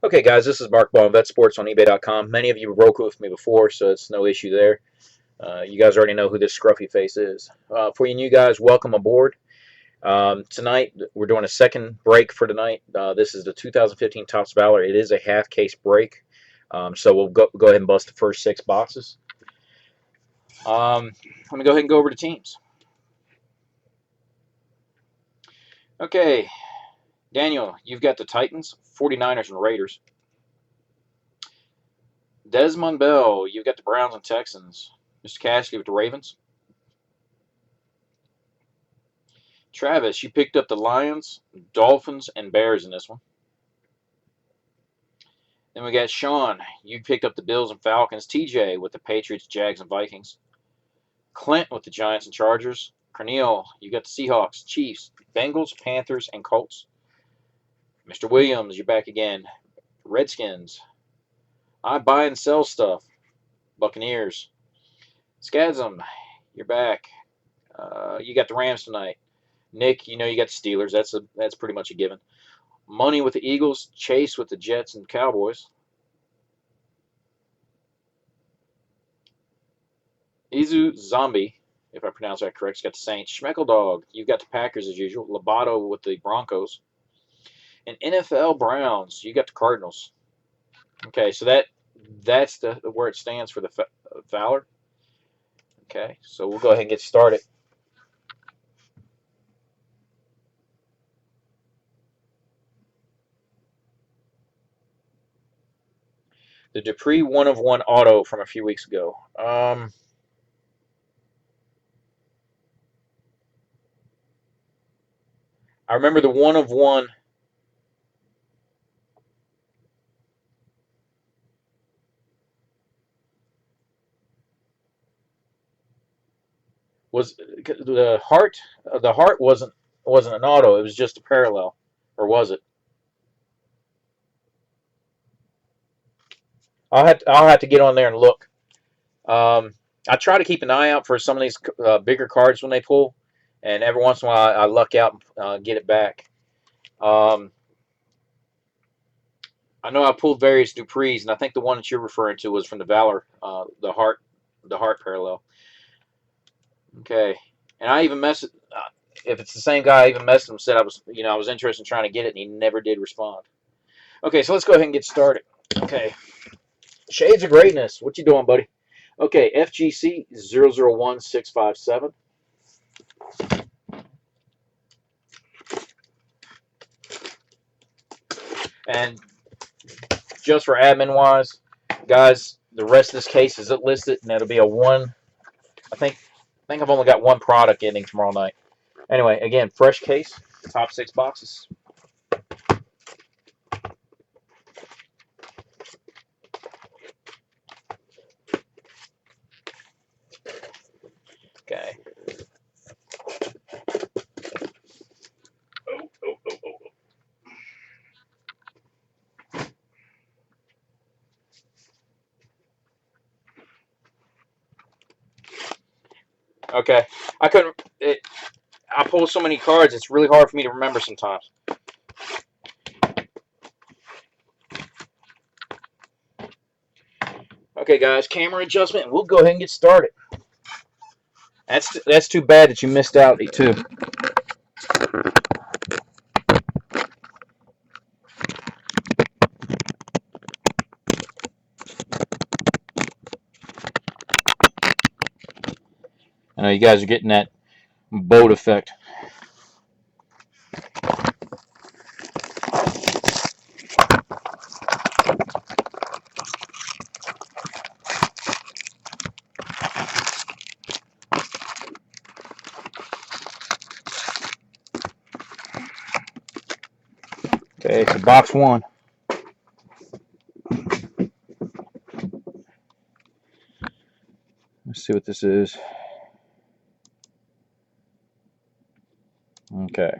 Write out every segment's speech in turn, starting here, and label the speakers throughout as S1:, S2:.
S1: Okay, guys, this is Mark Ball, VetSports on eBay.com. Many of you broke with me before, so it's no issue there. You guys already know who this scruffy face is. For you new guys, welcome aboard. Tonight, we're doing a second break for tonight. This is the 2015 Topps Valor. It is a half-case break, so we'll go ahead and bust the first 6 boxes. Let me go ahead and go over the teams. Okay, Daniel, you've got the Titans, 49ers, and Raiders. Desmond Bell, you've got the Browns and Texans. Mr. Cassidy with the Ravens. Travis, you picked up the Lions, Dolphins, and Bears in this one. Then we got Sean. You picked up the Bills and Falcons. TJ with the Patriots, Jags, and Vikings. Clint with the Giants and Chargers. Cornel, you got the Seahawks, Chiefs, Bengals, Panthers, and Colts. Mr. Williams, you're back again. Redskins. I buy and sell stuff. Buccaneers. Scasm, you're back. You got the Rams tonight. Nick, you know you got the Steelers. That's pretty much a given. Money with the Eagles. Chase with the Jets and Cowboys. Izu Zombie, if I pronounce that correct, has got the Saints. Schmeckeldog, you've got the Packers as usual. Lobato with the Broncos. And NFL Browns, you got the Cardinals. Okay, so that's the where it stands for the Valor. Okay, so we'll go ahead and get started. The Dupree 1/1 auto from a few weeks ago. I remember the 1/1. Was the heart? The heart wasn't an auto. It was just a parallel, or was it? I'll have to get on there and look. I try to keep an eye out for some of these bigger cards when they pull, and every once in a while I luck out and get it back. Um, I know I pulled various Duprees, and I think the one that you're referring to was from the Valor, the heart parallel. Okay, and I even messed. If it's the same guy, I even messaged him, said I was interested in trying to get it, and he never did respond. Okay, so let's go ahead and get started. Okay, Shades of Greatness, what you doing, buddy? Okay, FGC 001657. And just for admin wise, guys, the rest of this case is listed, and it'll be a one. I think I've only got one product ending tomorrow night. Anyway, again, fresh case, top 6 boxes. Okay. Okay. I couldn't. I pull so many cards. It's really hard for me to remember sometimes. Okay, guys, camera adjustment. We'll go ahead and get started. That's too bad that you missed out too. I know you guys are getting that boat effect. Okay, so box 1. Let's see what this is. Okay.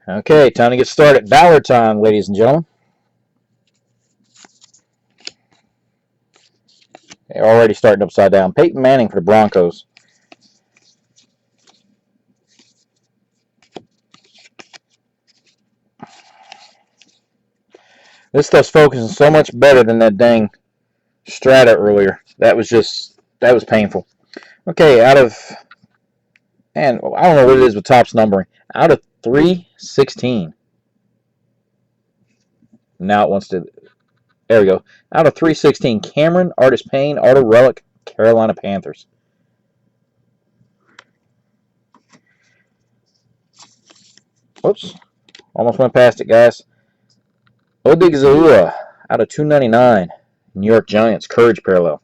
S2: Okay, time to get started. Valor time, ladies and gentlemen. They're already starting upside down. Peyton Manning for the Broncos. This stuff's focusing so much better than that dang Strata earlier. That was painful. Okay, and I don't know what it is with Topps numbering. Out of 316. Now it wants to, there we go. Out of 316, Cameron, Artist Payne, Auto Relic, Carolina Panthers. Whoops. Almost went past it, guys. Odigizua out of 299. New York Giants, Courage Parallel.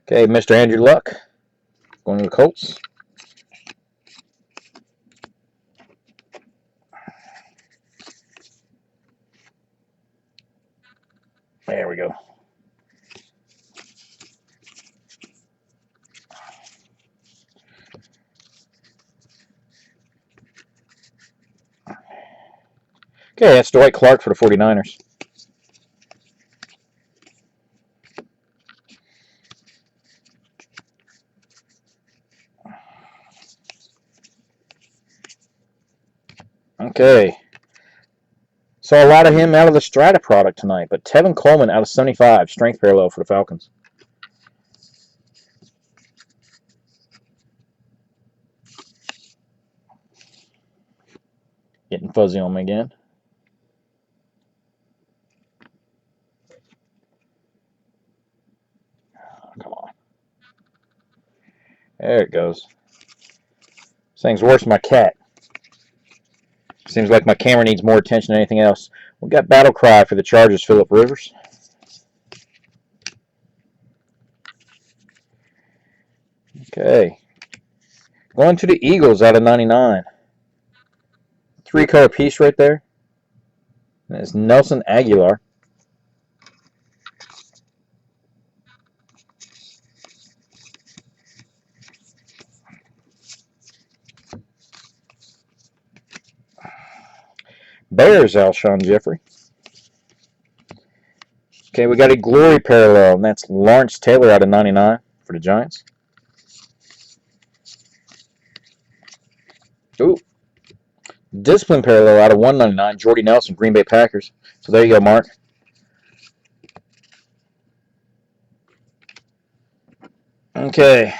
S2: Okay, Mr. Andrew Luck going to the Colts. There we go. Okay, that's Dwight Clark for the 49ers. Okay. Saw a lot of him out of the Strata product tonight, but Tevin Coleman out of 75, strength parallel for the Falcons. Getting fuzzy on me again. Oh, come on. There it goes. This thing's worse than my cat. Seems like my camera needs more attention than anything else. We got Battle Cry for the Chargers, Phillip Rivers. Okay. Going to the Eagles out of 99. 3-color piece right there. And it's Nelson Aguilar. Bears, Alshon Jeffrey. Okay, we got a Glory parallel, and that's Lawrence Taylor out of 99 for the Giants. Ooh. Discipline parallel out of 199, Jordy Nelson, Green Bay Packers. So there you go, Mark. Okay.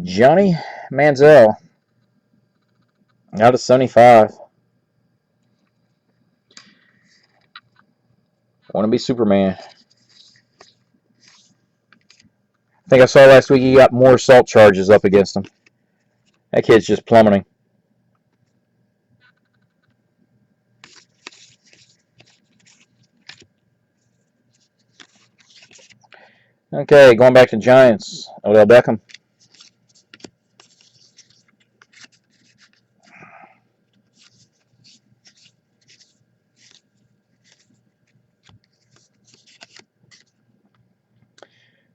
S2: Johnny Manziel out of 75. Want to be Superman. I think I saw last week he got more assault charges up against him. That kid's just plummeting. Okay, going back to Giants. Odell Beckham.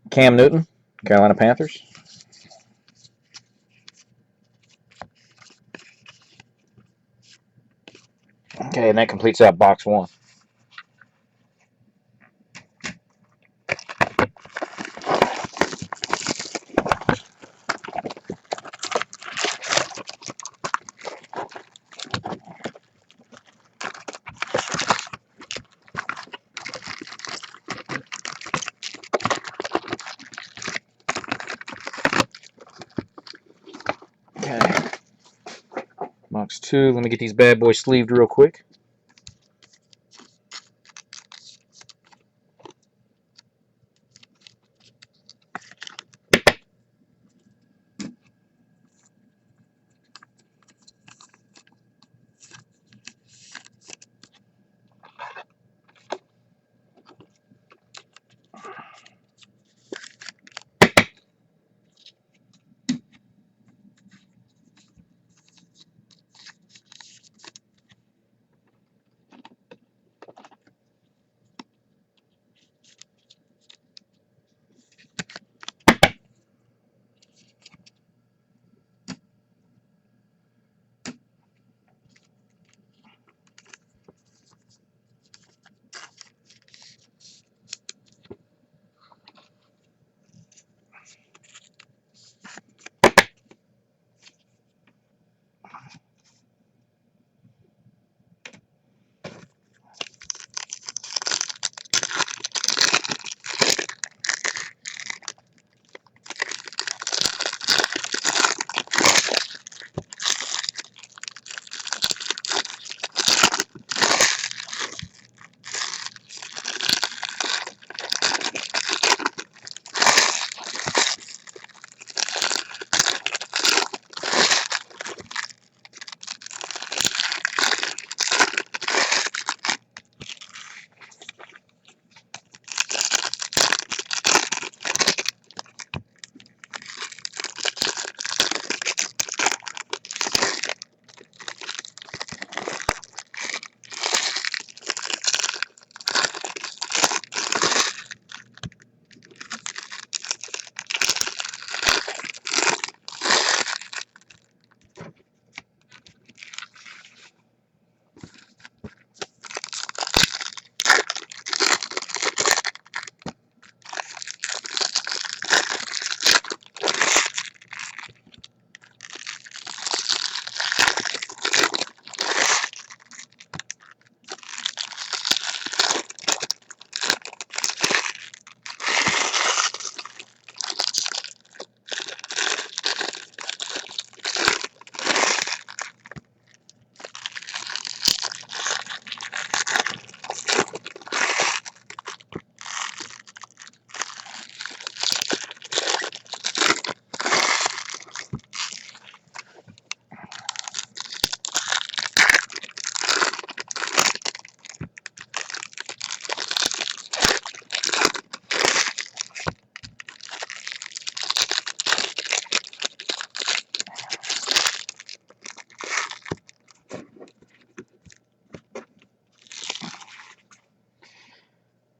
S2: Cam Newton, Carolina Panthers. Okay, and that completes out box one. Okay. Box two. Let me get these bad boys sleeved real quick.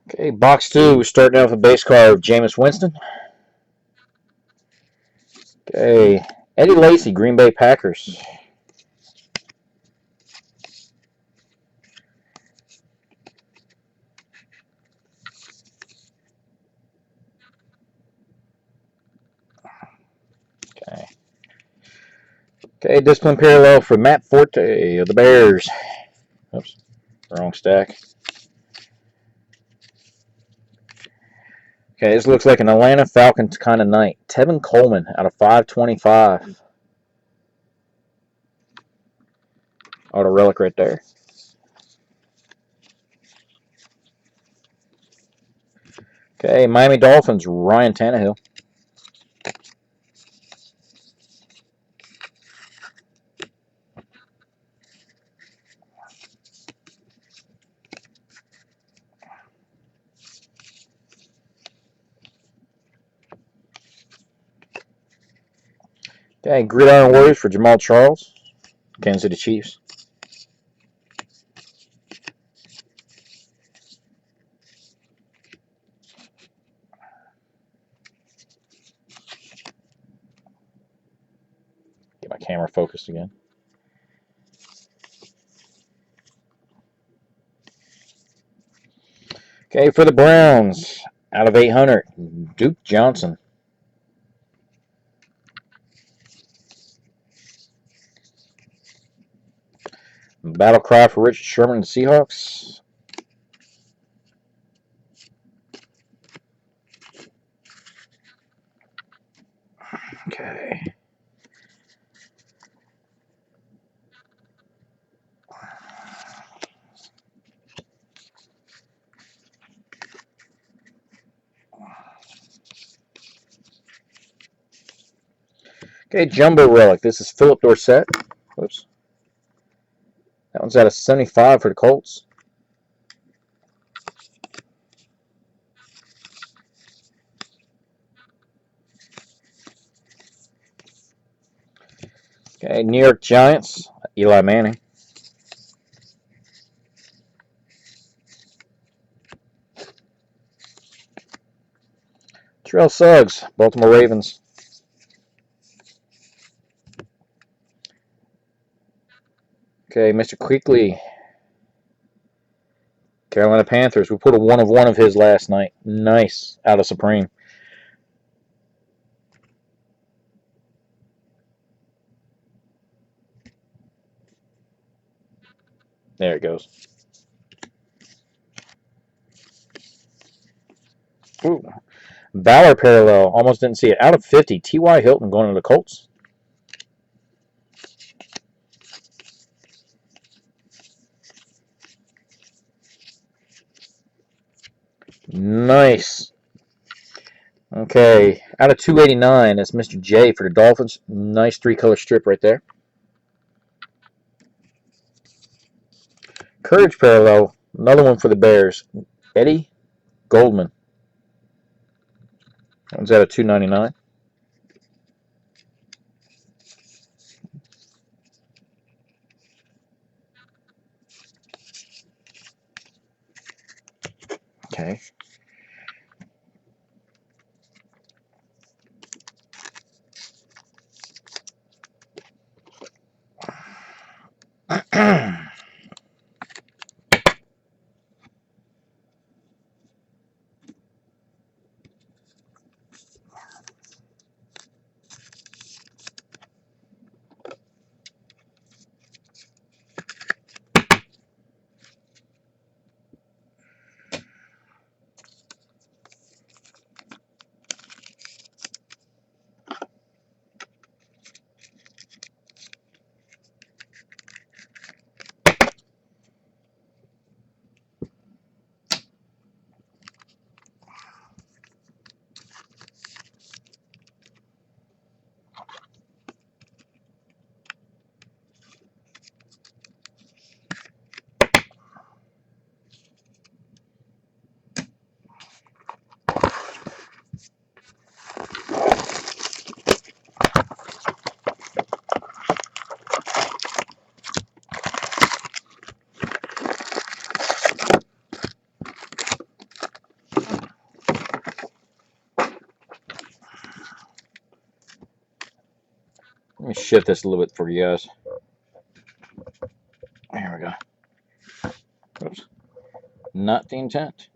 S2: Okay, box 2. We're starting out with a base card of Jameis Winston. Okay, Eddie Lacy, Green Bay Packers. Okay. Okay, discipline parallel for Matt Forte of the Bears. Oops, wrong stack. Okay, this looks like an Atlanta Falcons kind of night. Tevin Coleman out of 525. Auto relic right there. Okay, Miami Dolphins, Ryan Tannehill. Okay, Gridiron Warriors for Jamal Charles, Kansas City Chiefs. Get my camera focused again. Okay, for the Browns, out of 800, Duke Johnson. Battle Cry for Richard Sherman and the Seahawks. Okay. Okay, Jumbo Relic. This is Philip Dorsett. Whoops. That one's out of 75 for the Colts. Okay, New York Giants, Eli Manning. Terrell Suggs, Baltimore Ravens. Okay, Mr. Quickly, Carolina Panthers. We put a 1 of 1 of his last night. Nice, out of Supreme. There it goes. Ooh. Valor parallel. Almost didn't see it. Out of 50. T.Y. Hilton going to the Colts. Nice. Okay. Out of 289, that's Mr. J for the Dolphins. Nice 3-color strip right there. Courage parallel. Another one for the Bears. Eddie Goldman. That one's out of 299. Okay. shift this a little bit for you guys. Here we go. Oops. Not the intent.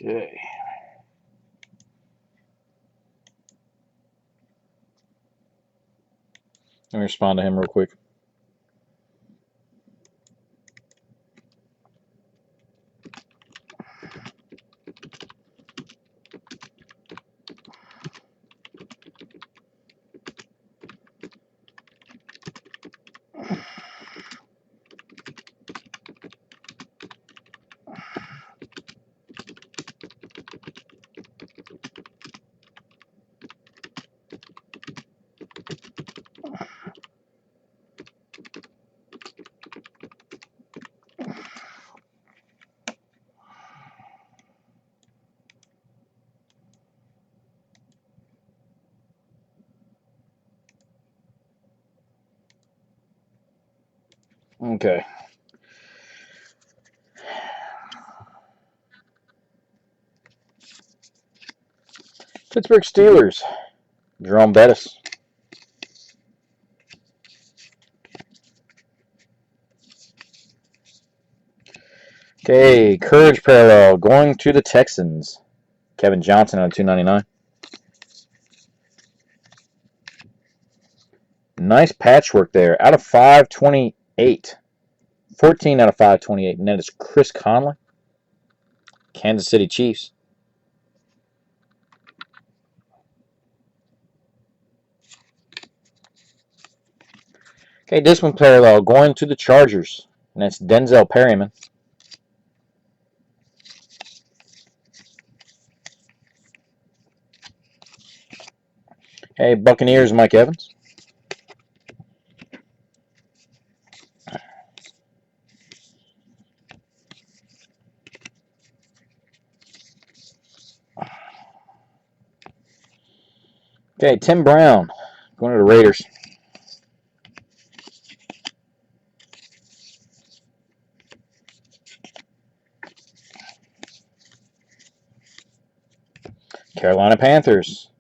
S2: Okay. Let me respond to him real quick. Okay. Pittsburgh Steelers. Jerome Bettis. Okay, Courage Parallel going to the Texans. Kevin Johnson on $2.99. Nice patchwork there. Out of 528. 14 out of 528. And that is Chris Conley. Kansas City Chiefs. Okay, this one parallel going to the Chargers. And that's Denzel Perryman. Hey, Buccaneers, Mike Evans. Okay, Tim Brown going to the Raiders. Carolina Panthers.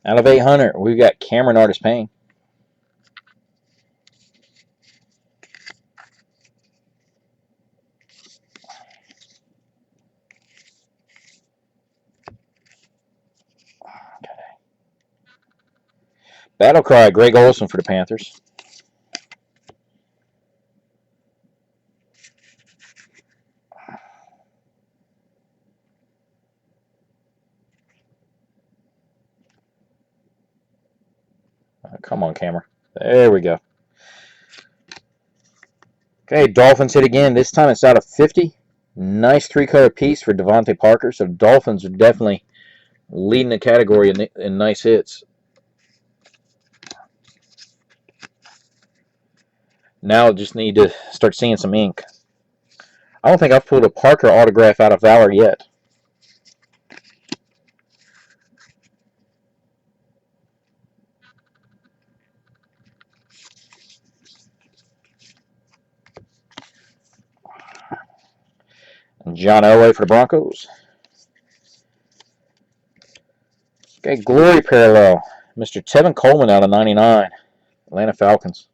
S2: Out of 800, we've got Cameron Artis Payne. Battle Cry, Greg Olson for the Panthers. Come on, camera. There we go. Okay, Dolphins hit again. This time it's out of 50. Nice three-color piece for Devontae Parker. So Dolphins are definitely leading the category in nice hits. Now I just need to start seeing some ink. I don't think I've pulled a Parker autograph out of Valor yet. And John Elway for the Broncos. Okay, Glory Parallel. Mr. Tevin Coleman out of 99. Atlanta Falcons.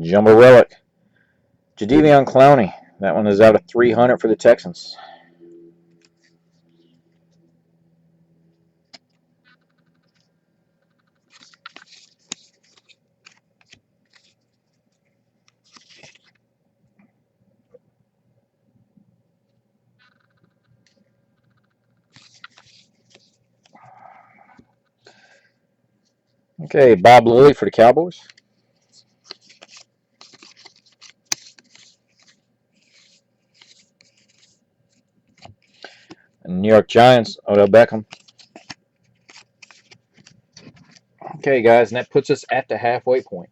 S2: Jumbo Relic. Jadeveon Clowney. That one is out of 300 for the Texans. Okay, Bob Lilly for the Cowboys. And New York Giants, Odell Beckham. Okay, guys, and that puts us at the halfway point.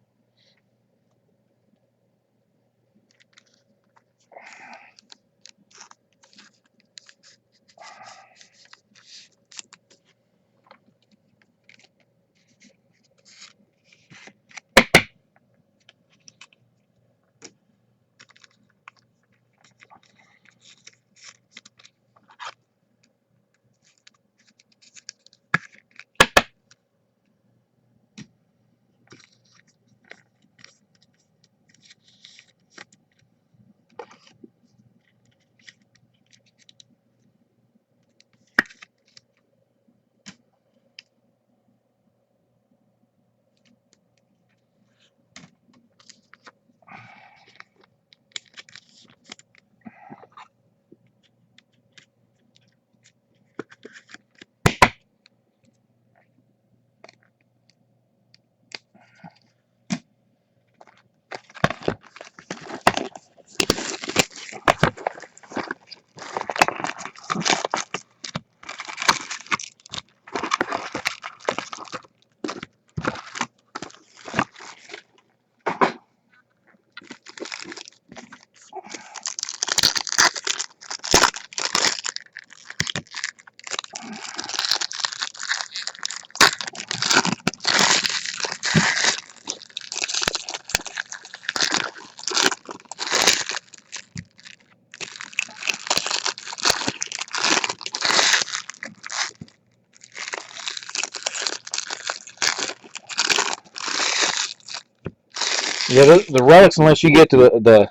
S2: Yeah, the relics, unless you get to the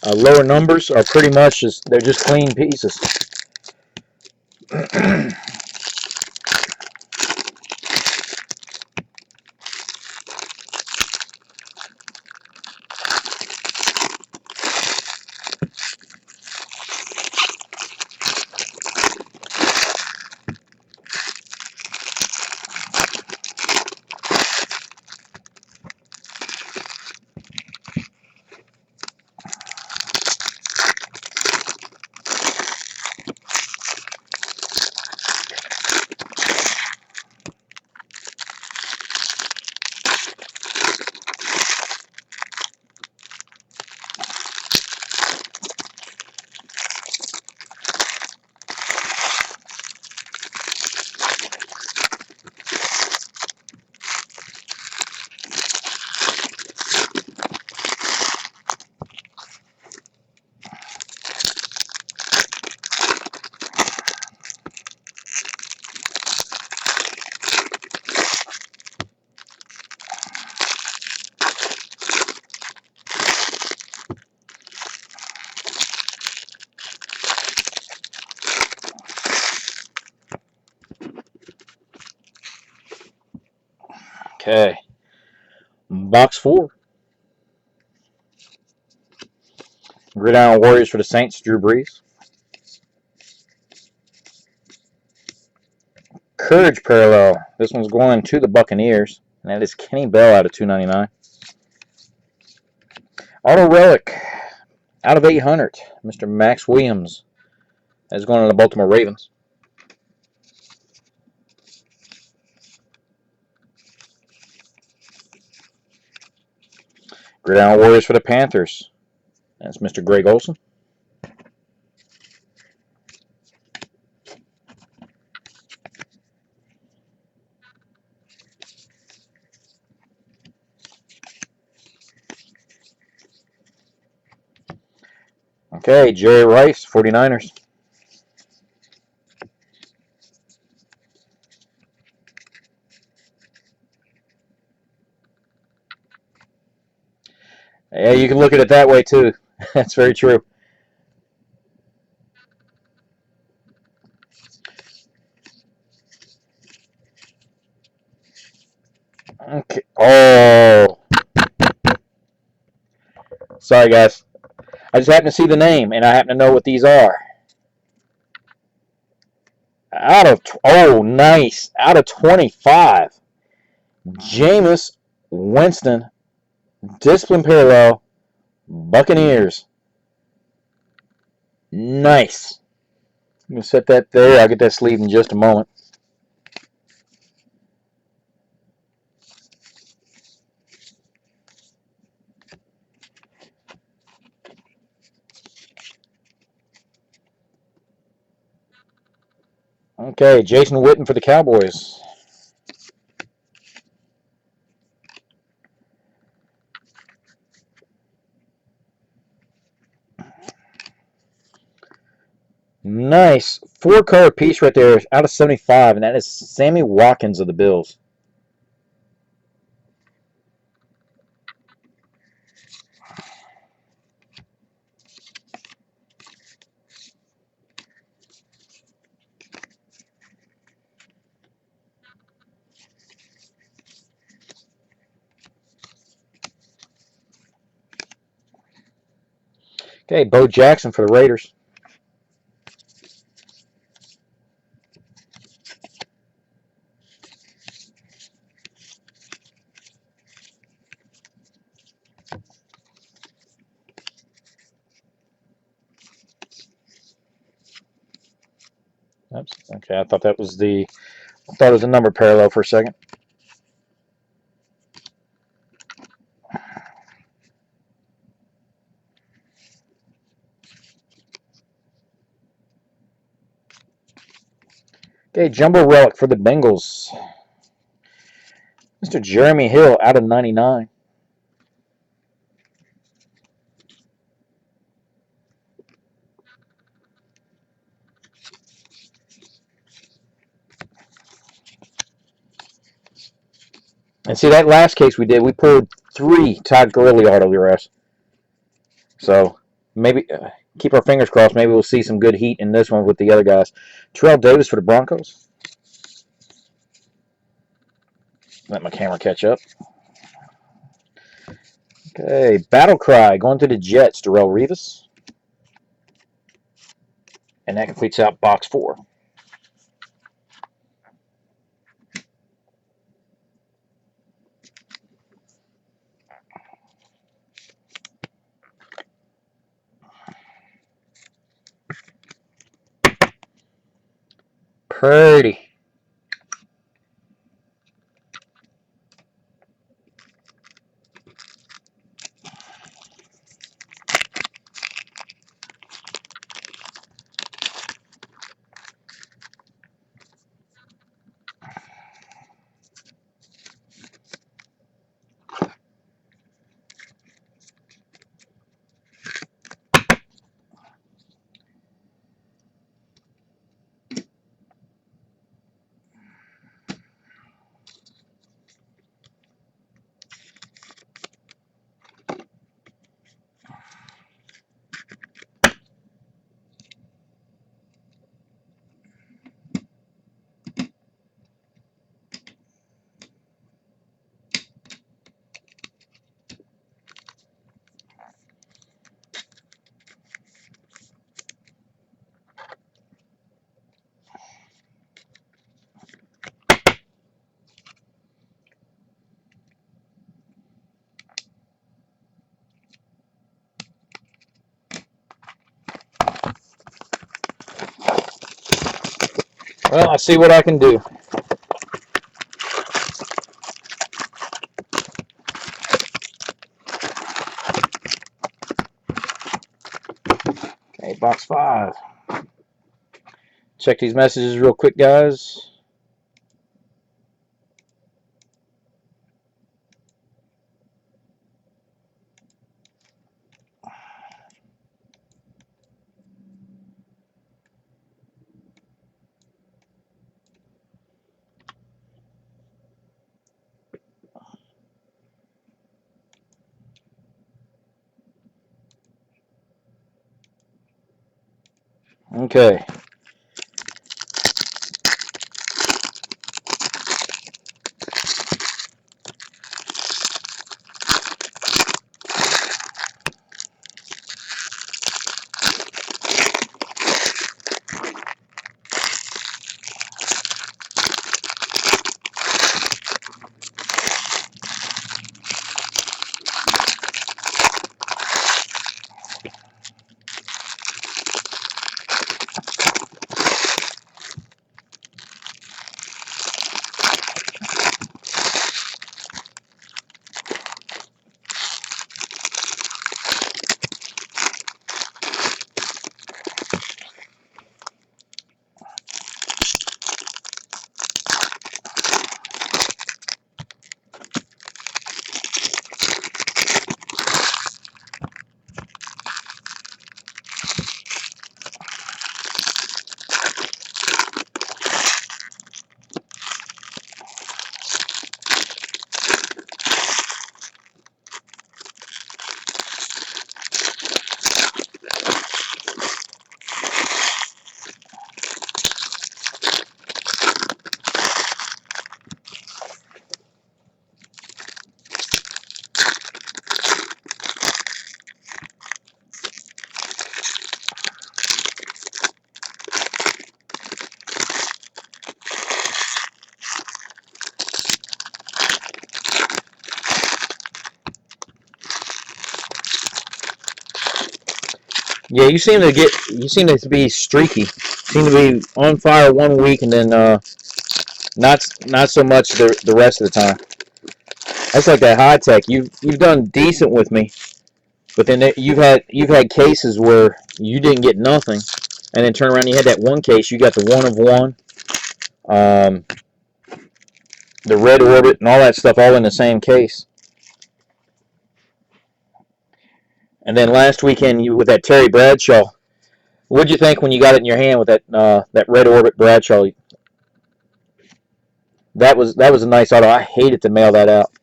S2: lower numbers, are pretty much they're just clean pieces. Okay. Box 4. Gridiron Warriors for the Saints, Drew Brees. Courage parallel. This one's going to the Buccaneers, and that is Kenny Bell out of 299. Auto Relic out of 800. Mr. Max Williams is going to the Baltimore Ravens. Gridiron Warriors for the Panthers. That's Mr. Greg Olson. Okay, Jerry Rice, 49ers. Yeah, you can look at it that way too. That's very true. Okay. Oh, sorry guys. I just happen to see the name, and I happen to know what these are. Nice. Out of 25, Jameis Winston, discipline parallel, Buccaneers. Nice. I'm gonna set that there. I'll get that sleeve in just a moment. Okay, Jason Witten for the Cowboys. Nice. 4-color piece right there out of 75, and that is Sammy Watkins of the Bills. Okay, Bo Jackson for the Raiders. Oops. Okay, I thought it was a number parallel for a second. Okay, Jumbo Relic for the Bengals. Mr. Jeremy Hill out of 99. And see, that last case we did, we pulled 3 Todd Gurley autographs. So maybe keep our fingers crossed. Maybe we'll see some good heat in this one with the other guys. Terrell Davis for the Broncos. Let my camera catch up. Okay, Battle Cry going to the Jets, Darrell Revis. And that completes out box 4. Pretty. Well, I'll see what I can do. Okay, box 5. Check these messages real quick, guys. Okay. Yeah, you seem to be streaky. Seem to be on fire one week and then not so much the rest of the time. That's like that high tech. You've done decent with me, but then you've had cases where you didn't get nothing, and then turn around and you had that one case you got the one of one, um, the red orbit and all that stuff all in the same case. And then last weekend you with that Terry Bradshaw. What'd you think when you got it in your hand with that red orbit Bradshaw? That was a nice auto. I hated to mail that out.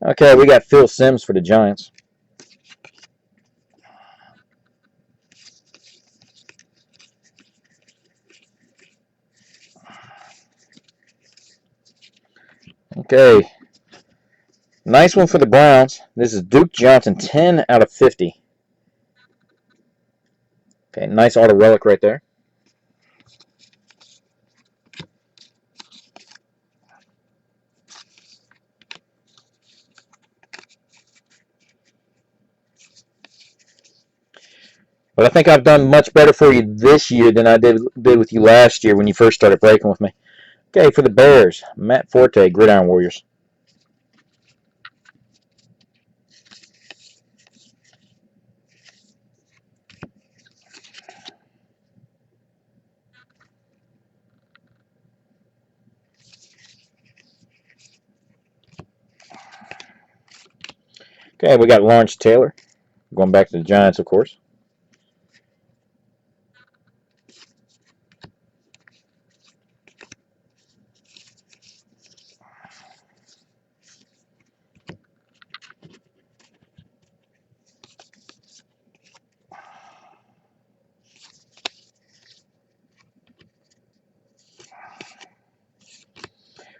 S2: Okay, we got Phil Simms for the Giants. Okay, nice one for the Browns. This is Duke Johnson, 10 out of 50. Okay, nice auto relic right there. But I think I've done much better for you this year than I did with you last year when you first started breaking with me. Okay, for the Bears, Matt Forte, Gridiron Warriors. Okay, we got Lawrence Taylor, going back to the Giants, of course.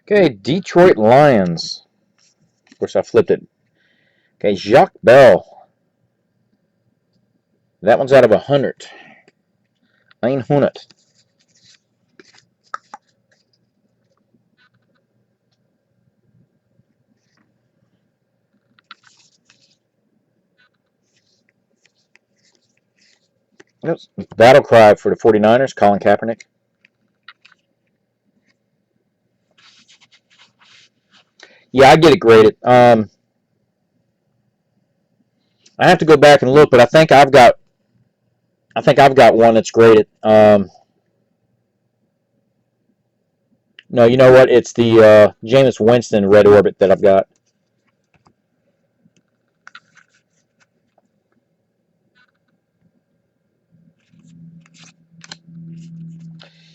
S2: Okay, Detroit Lions. Of course, I flipped it. Okay, Jacques Bell. That one's out of 100. 100. Battle cry for the 49ers, Colin Kaepernick. Yeah, I get it graded. I have to go back and look, but I think I've got one that's graded. No, you know what? It's the Jameis Winston Red Orbit that I've got.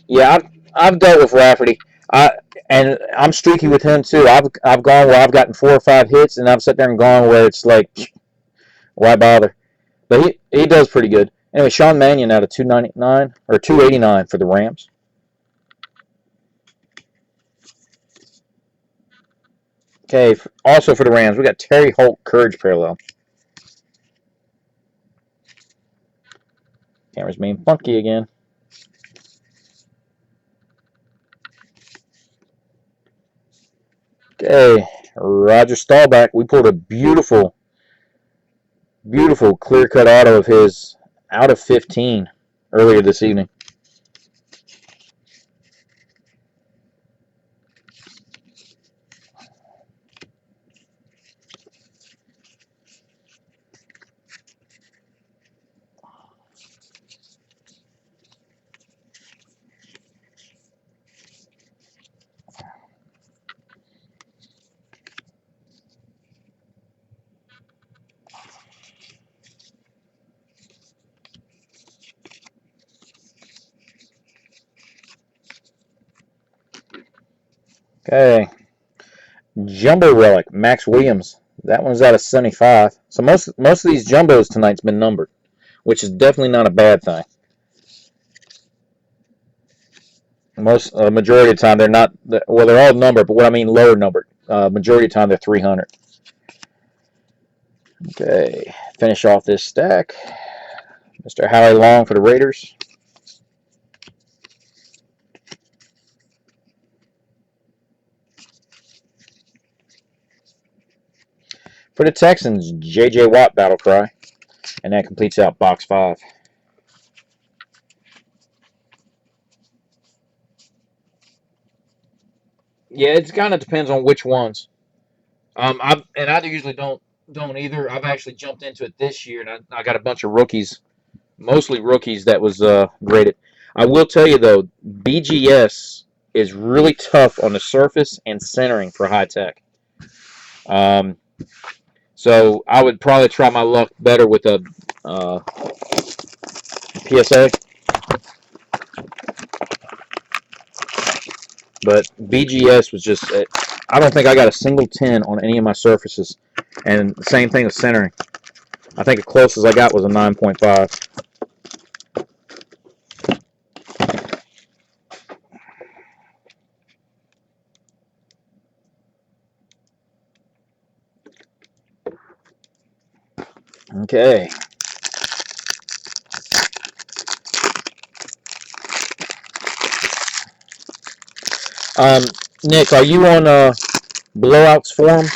S2: Yeah, I've dealt with Rafferty. I and I'm streaky with him too. I've gone where I've gotten 4 or 5 hits, and I've sat there and gone where it's like, why bother? But he does pretty good. Anyway, Sean Mannion out of 299 or 289 for the Rams. Okay, also for the Rams, we got Terry Holt Courage Parallel. Camera's being funky again. Okay, Roger Staubach. We pulled a beautiful clear cut auto of his out of 15 earlier this evening. Okay, Jumbo Relic Max Williams. That one's out of 75. So most of these jumbos tonight's been numbered, which is definitely not a bad thing. Most majority of the time they're not. Well, they're all numbered, but what I mean lower numbered. Majority of the time they're 300. Okay, finish off this stack. Mr. Howie Long for the Raiders. For the Texans, J.J. Watt Battle Cry. And that completes out box 5. Yeah, it kind of depends on which ones. I usually don't either. I've actually jumped into it this year, and I got a bunch of rookies, mostly rookies that was graded. I will tell you though, BGS is really tough on the surface and centering for high tech. Um, so I would probably try my luck better with a PSA, but BGS was just. I don't think I got a single 10 on any of my surfaces, and the same thing with centering. I think the closest I got was a 9.5. Okay. Um, Nick, are you on Blowouts forum?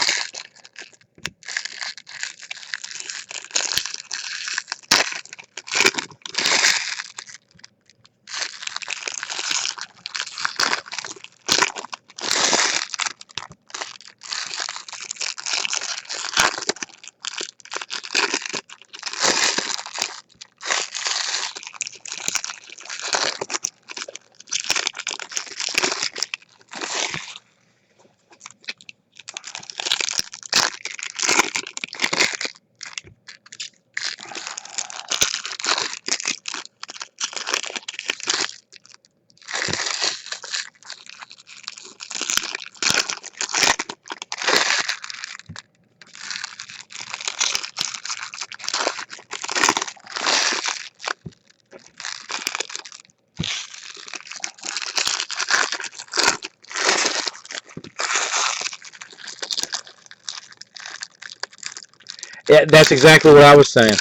S2: Yeah, that's exactly what I was saying.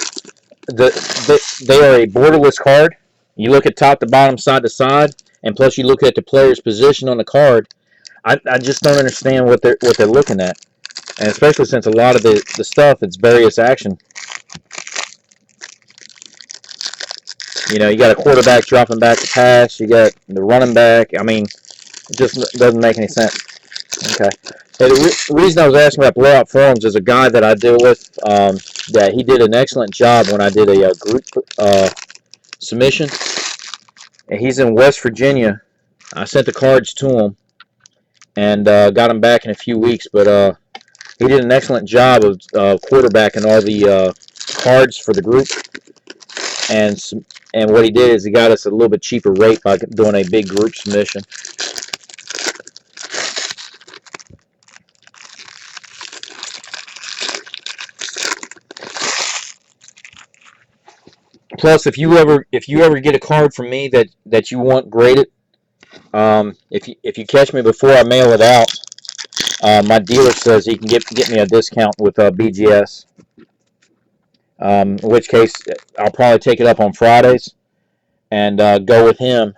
S2: They are a borderless card. You look at top to bottom, side to side, and plus you look at the player's position on the card. I just don't understand what they're looking at, and especially since a lot of the stuff it's various action. You got a quarterback dropping back to pass. You got the running back. I mean, it just doesn't make any sense. Okay. The reason I was asking about blowout forums is a guy that I deal with that he did an excellent job when I did a group submission. And he's in West Virginia. I sent the cards to him and got him back in a few weeks, but he did an excellent job of quarterbacking all the cards for the group. And what he did is he got us a little bit cheaper rate by doing a big group submission. Plus, if you ever get a card from me that you want graded, if you catch me before I mail it out, my dealer says he can get me a discount with BGS. In which case, I'll probably take it up on Fridays and go with him.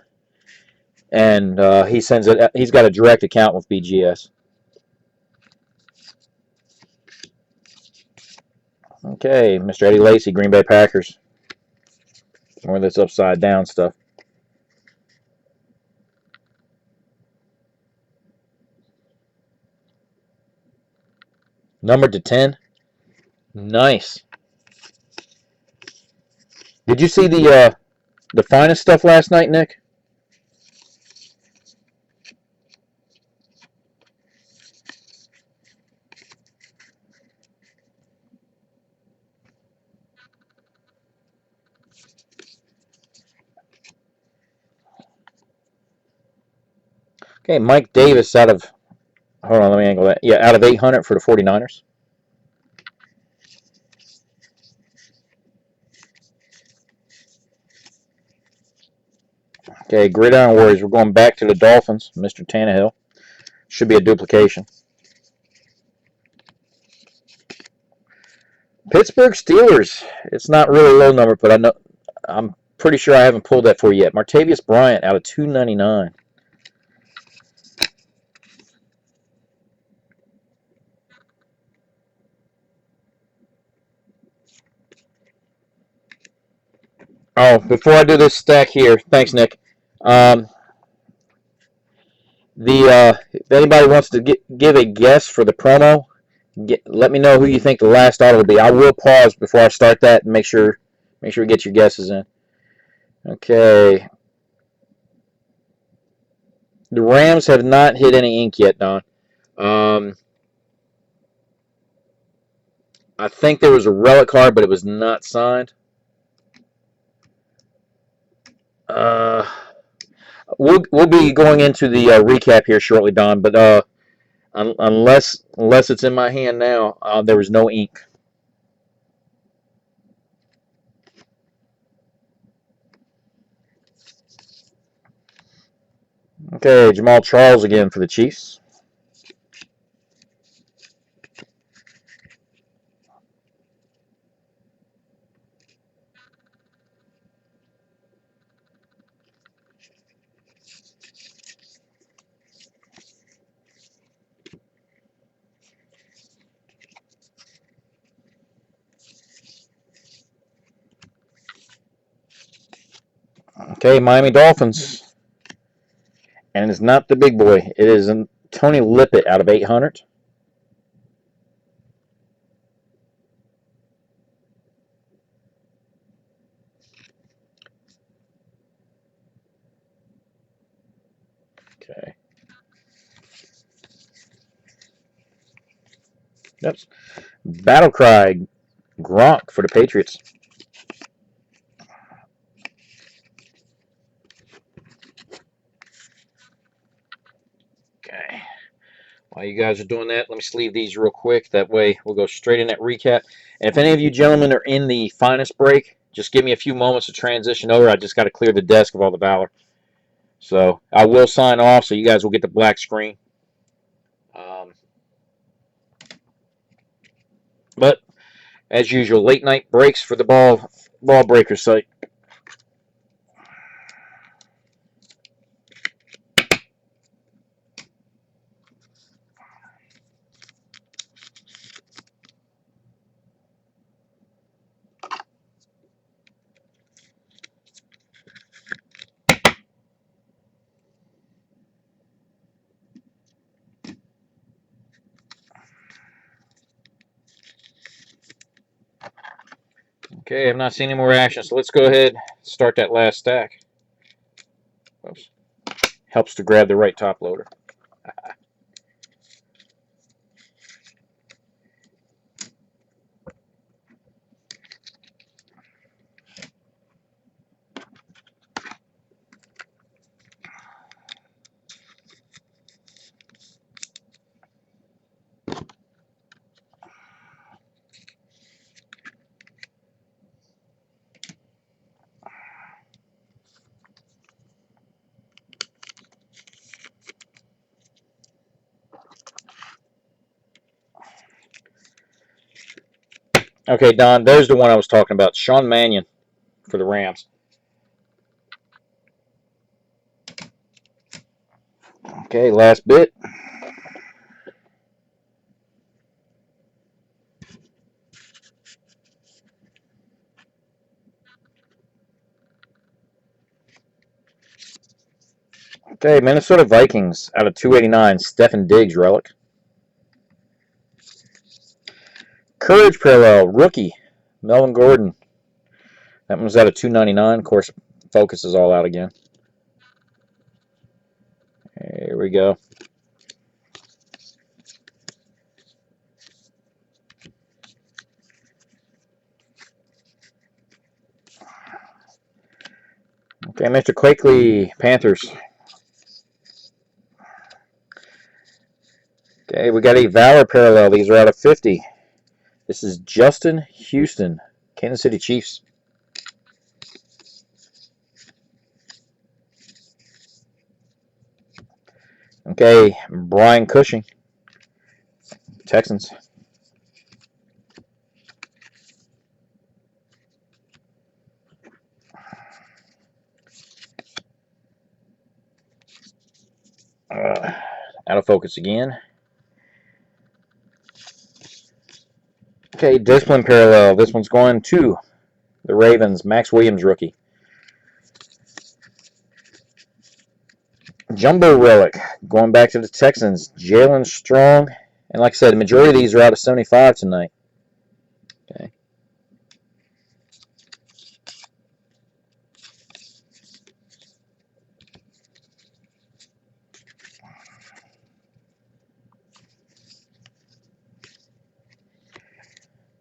S2: And he sends it. He's got a direct account with BGS. Okay, Mr. Eddie Lacy, Green Bay Packers. More of this upside down stuff. Numbered to 10. Nice. Did you see the finest stuff last night, Nick? Okay, Mike Davis out of, hold on, let me angle that. Yeah, out of 800 for the 49ers. Okay, Gridiron Warriors. We're going back to the Dolphins. Mr. Tannehill. Should be a duplication. Pittsburgh Steelers. It's not really a low number, but I'm pretty sure I haven't pulled that for you yet. Martavius Bryant out of 299. Oh, before I do this stack here, thanks, Nick. Um, if anybody wants to give a guess for the promo, let me know who you think the last auto will be. I will pause before I start that and make sure you get your guesses in. Okay. The Rams have not hit any ink yet, Don. Um, I think there was a relic card, but it was not signed. Uh, we'll be going into the recap here shortly, Don. But unless it's in my hand now, there was no ink. Okay, Jamal Charles again for the Chiefs. Okay, Miami Dolphins. And it's not the big boy. It is Tony Lippett out of 800. Okay. Yep. Battle Cry Gronk for the Patriots. Okay. While you guys are doing that, let me sleeve these real quick. That way we'll go straight in that recap. And if any of you gentlemen are in the finest break, just give me a few moments to transition over. I just got to clear the desk of all the Valor. So I will sign off so you guys will get the black screen. But as usual, late night breaks for the ball breaker site. Okay, I've not seen any more action, so let's go ahead and start that last stack. Oops. Helps to grab the right top loader. Okay, Don, there's the one I was talking about. Sean Mannion for the Rams. Okay, last bit. Okay, Minnesota Vikings out of 289, Stefan Diggs relic. Courage parallel, rookie, Melvin Gordon. That one's out of 299. Of course, focus is all out again. Here we go. Okay, Mr. Quakely, Panthers. Okay, we got a Valor parallel. These are out of 50. This is Justin Houston, Kansas City Chiefs. Okay, Brian Cushing, Texans. Out of focus again. Okay, discipline parallel. This one's going to the Ravens. Max Williams, rookie. Jumbo relic. Going back to the Texans. Jalen Strong. And like I said, the majority of these are out of 75 tonight. Okay.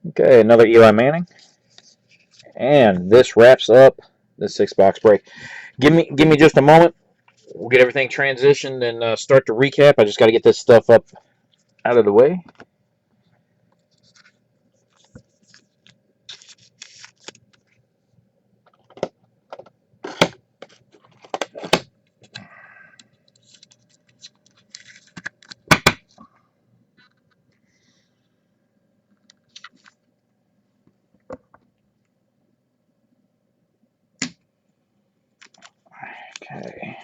S2: Okay, another Eli Manning. And this wraps up the 6-box break. Give me just a moment. We'll get everything transitioned and start the recap. I just got to get this stuff up out of the way. Okay.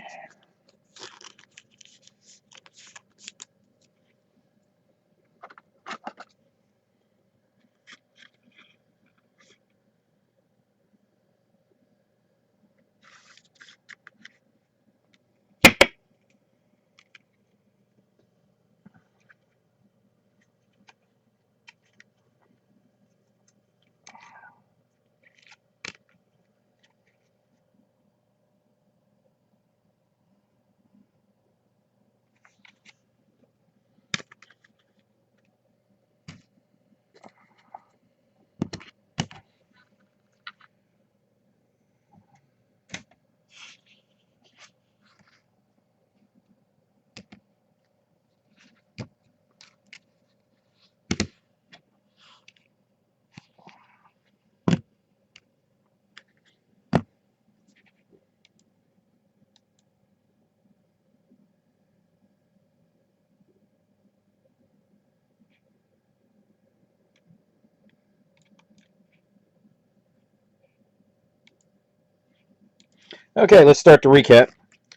S2: Okay, let's start the recap.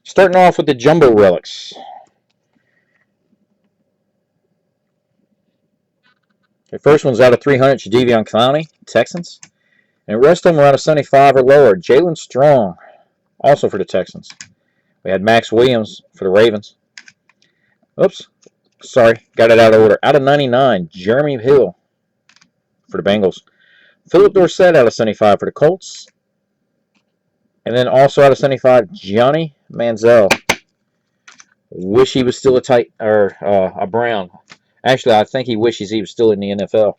S2: Starting off with the Jumbo relics. The first one's out of 300, Jadeveon Clowney, Texans. And the rest of them are out of 75 or lower. Jalen Strong, also for the Texans. We had Max Williams for the Ravens. Oops, sorry, got it out of order. Out of 99, Jeremy Hill for the Bengals. Philip Dorsett out of 75 for the Colts. And then also out of 75, Johnny Manziel. Wish he was still a Brown. Actually, I think he wishes he was still in the NFL.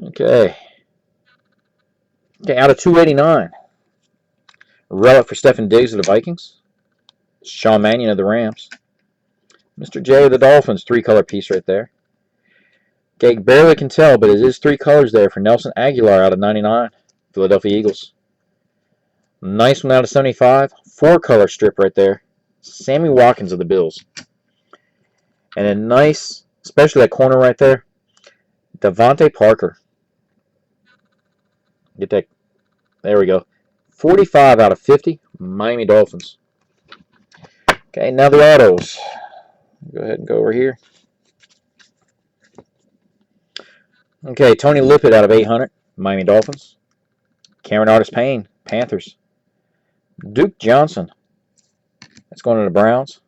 S2: Okay. Okay, out of 289. Relic for Stefan Diggs of the Vikings. Sean Mannion of the Rams. Mr. J of the Dolphins, 3-color piece right there. Okay, barely can tell, but it is 3 colors there for Nelson Aguilar out of 99. Philadelphia Eagles. Nice one out of 75. 4-color strip right there. Sammy Watkins of the Bills. And a nice, especially that corner right there, Devontae Parker. Get that. There we go. 45 out of 50. Miami Dolphins. Okay, now the autos. Go ahead and go over here. Okay, Tony Lippett out of 800. Miami Dolphins. Cameron Artis-Payne. Panthers. Duke Johnson. That's going to the Browns.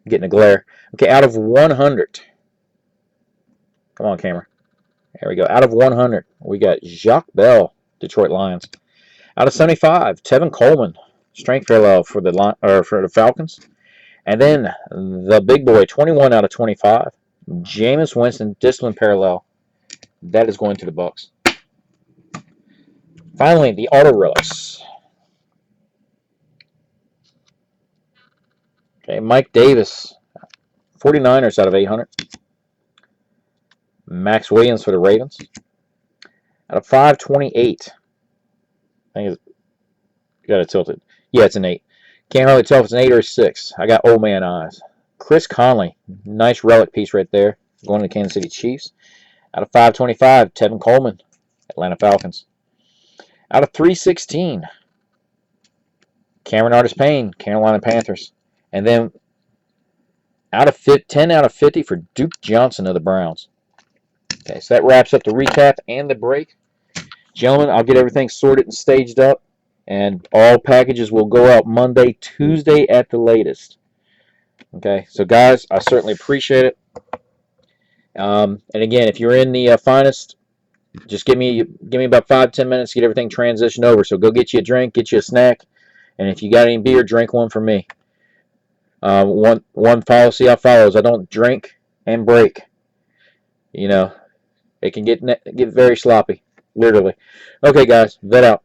S2: Getting a glare. Okay, out of 100. Come on, camera. There we go. Out of 100, we got Jacques Bell, Detroit Lions. Out of 75, Tevin Coleman, strength parallel for the Falcons. And then the big boy, 21 out of 25, Jameis Winston, discipline parallel. That is going to the Bucs. Finally, the auto relics. Okay, Mike Davis, 49ers out of 800. Max Williams for the Ravens. Out of 528. I think you got to tilt it. Yeah, it's an 8. Can't hardly tell if it's an 8 or a 6. I got old man eyes. Chris Conley. Nice relic piece right there. Going to the Kansas City Chiefs. Out of 525, Tevin Coleman, Atlanta Falcons. Out of 316, Cameron Artis-Payne, Carolina Panthers. And then out of 10 out of 50 for Duke Johnson of the Browns. Okay, so that wraps up the recap and the break. Gentlemen, I'll get everything sorted and staged up, and all packages will go out Monday, Tuesday at the latest. Okay, so guys, I certainly appreciate it. And again, if you're in the finest, just give me about 5-10 minutes to get everything transitioned over. So go get you a drink, get you a snack, and if you got any beer, drink one for me. One policy I follow is I don't drink and break. You know, it can get very sloppy, literally. Okay, guys, vet out.